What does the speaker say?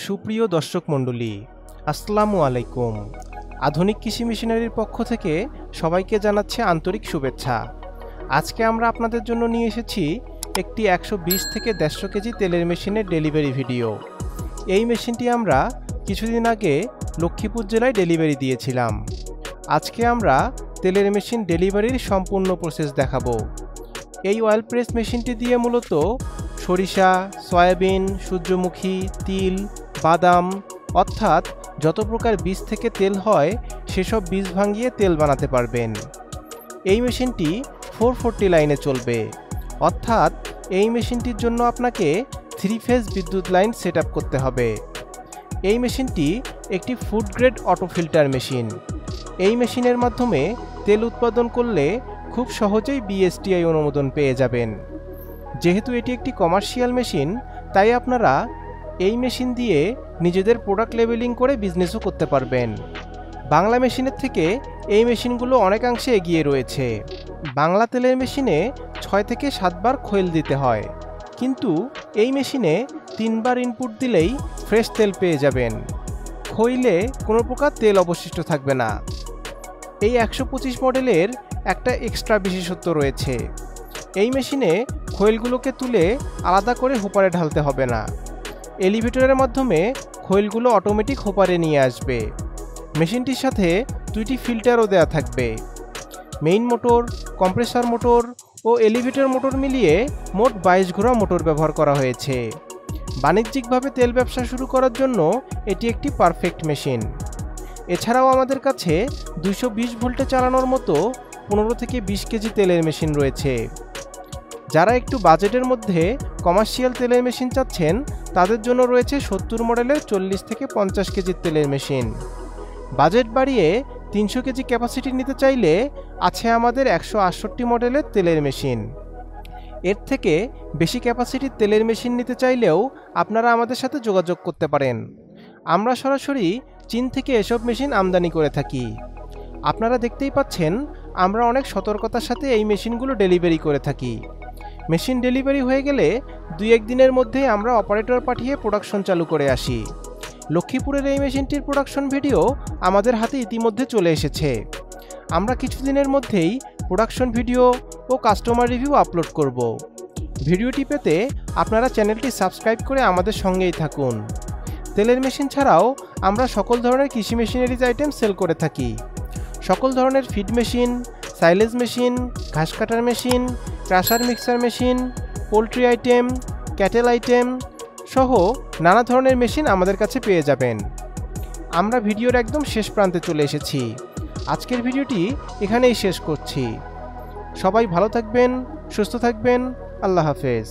সুপ্রিয় দর্শক মণ্ডলী, আসসালামু আলাইকুম। আধুনিক কৃষি মেশিনারির পক্ষ থেকে সবাইকে জানাচ্ছি আন্তরিক শুভেচ্ছা। আজকে আমরা আপনাদের জন্য নিয়ে এসেছি একটি 120 থেকে 150 কেজি তেলের মেশিনের ডেলিভারি ভিডিও। এই মেশিনটি আমরা কিছুদিন আগে লক্ষ্মীপুর জেলায় ডেলিভারি দিয়েছিলাম। আজকে আমরা তেলের মেশিন ডেলিভারির সম্পূর্ণ প্রসেস দেখাবো। এই অয়েল প্রেস মেশিনটি দিয়ে মূলত সরিষা, সয়াবিন, সূর্যমুখী, তিল, বাদাম অর্থাৎ যত প্রকার বীজ থেকে তেল হয় সেসব বীজ ভাঙিয়ে তেল বানাতে পারবেন। এই মেশিনটি 440 লাইনে চলবে, অর্থাৎ এই মেশিনটির জন্য আপনাকে 3 ফেজ বিদ্যুৎ লাইন সেট আপ করতে হবে। এই মেশিনটি একটি food grade auto filter machine. এই মেশিনের মাধ্যমে তেল উৎপাদন করলে খুব সহজেই BSTI অনুমোদন পেয়ে যাবেন। যেহেতু এটি একটি কমার্শিয়াল মেশিন, তাই আপনারা এই মেশিন দিয়ে নিজেদের প্রোডাক্ট লেবেলিং করে বিজনেসও করতে পারবেন। বাংলা মেশিনের থেকে এই মেশিনগুলো অনেকাংশে এগিয়ে রয়েছে। বাংলা তেলের মেশিনে 6 থেকে 7 বার খৈল দিতে হয়, কিন্তু এই মেশিনে 3 বার ইনপুট দিলেই ফ্রেশ তেল পেয়ে যাবেন। খৈলে কোনো প্রকার তেল অবশিষ্ট থাকবে না। এই 125 মডেলের একটা এক্সট্রা বিশেষত্ব রয়েছে। এই মেশিনে খৈলগুলোকে তুলে আলাদা করে হোপারে ঢালতে হবে না। এলিভেটরের মাধ্যমে খৈলগুলো অটোমেটিক হোপারে নিয়ে আসবে। মেশিনটির সাথে 2টি ফিল্টারও দেওয়া থাকবে। মেইন মোটর, কম্প্রেসর মোটর ও এলিভেটর মোটর মিলিয়ে মোট 22 ঘোড়া মোটর ব্যবহার করা হয়েছে। বাণিজ্যিকভাবে তেল ব্যবসা শুরু করার জন্য এটি একটি পারফেক্ট মেশিন। এছাড়াও আমাদের কাছে 220 ভোল্টে চালানোর মতো 15 থেকে 20 কেজি তেলের মেশিন রয়েছে। যারা একটু বাজেটের মধ্যে কমার্শিয়াল তেলের মেশিন চাচ্ছেন, তাদের জন্য রয়েছে 70 মডেলের 40 থেকে 50 কেজির তেলের মেশিন। বাজেট বাড়িয়ে 300 কেজি ক্যাপাসিটি নিতে চাইলে আছে আমাদের 168 মডেলের তেলের মেশিন। এর থেকে বেশি ক্যাপাসিটির তেলের মেশিন নিতে চাইলেও আপনারা আমাদের সাথে যোগাযোগ করতে পারেন। আমরা সরাসরি চীন থেকে এসব মেশিন আমদানি করে থাকি। আপনারা দেখতেই পাচ্ছেন, আমরা অনেক সতর্কতার সাথে এই মেশিনগুলো ডেলিভারি করে থাকি। মেশিন ডেলিভারি হয়ে গেলে 2-1 দিনের মধ্যে আমরা অপারেটর পাঠিয়ে প্রোডাকশন চালু করে আসি। লক্ষ্মীপুরের এই মেশিনটির প্রোডাকশন ভিডিও আমাদের হাতে ইতিমধ্যে চলে এসেছে। আমরা কিছুদিনের মধ্যেই প্রোডাকশন ভিডিও ও কাস্টমার রিভিউ আপলোড করব। ভিডিওটি পেতে আপনারা চ্যানেলটি সাবস্ক্রাইব করে আমাদের সঙ্গেই থাকুন। তেলের মেশিন ছাড়াও আমরা সকল ধরনের কৃষি মেশিনারিজ আইটেম সেল করে থাকি। সকল ধরনের ফিড মেশিন, সাইলেজ মেশিন, ঘাস কাটার machine, crusher mixer machine, poultry item, cattle item সহ নানা ধরনের মেশিন আমাদের কাছে পেয়ে যাবেন। আমরা ভিডিওর একদম শেষ প্রান্তে চলে এসেছি। আজকের ভিডিওটি এখানেই শেষ করছি। সবাই ভালো থাকবেন, সুস্থ থাকবেন। আল্লাহ হাফেজ।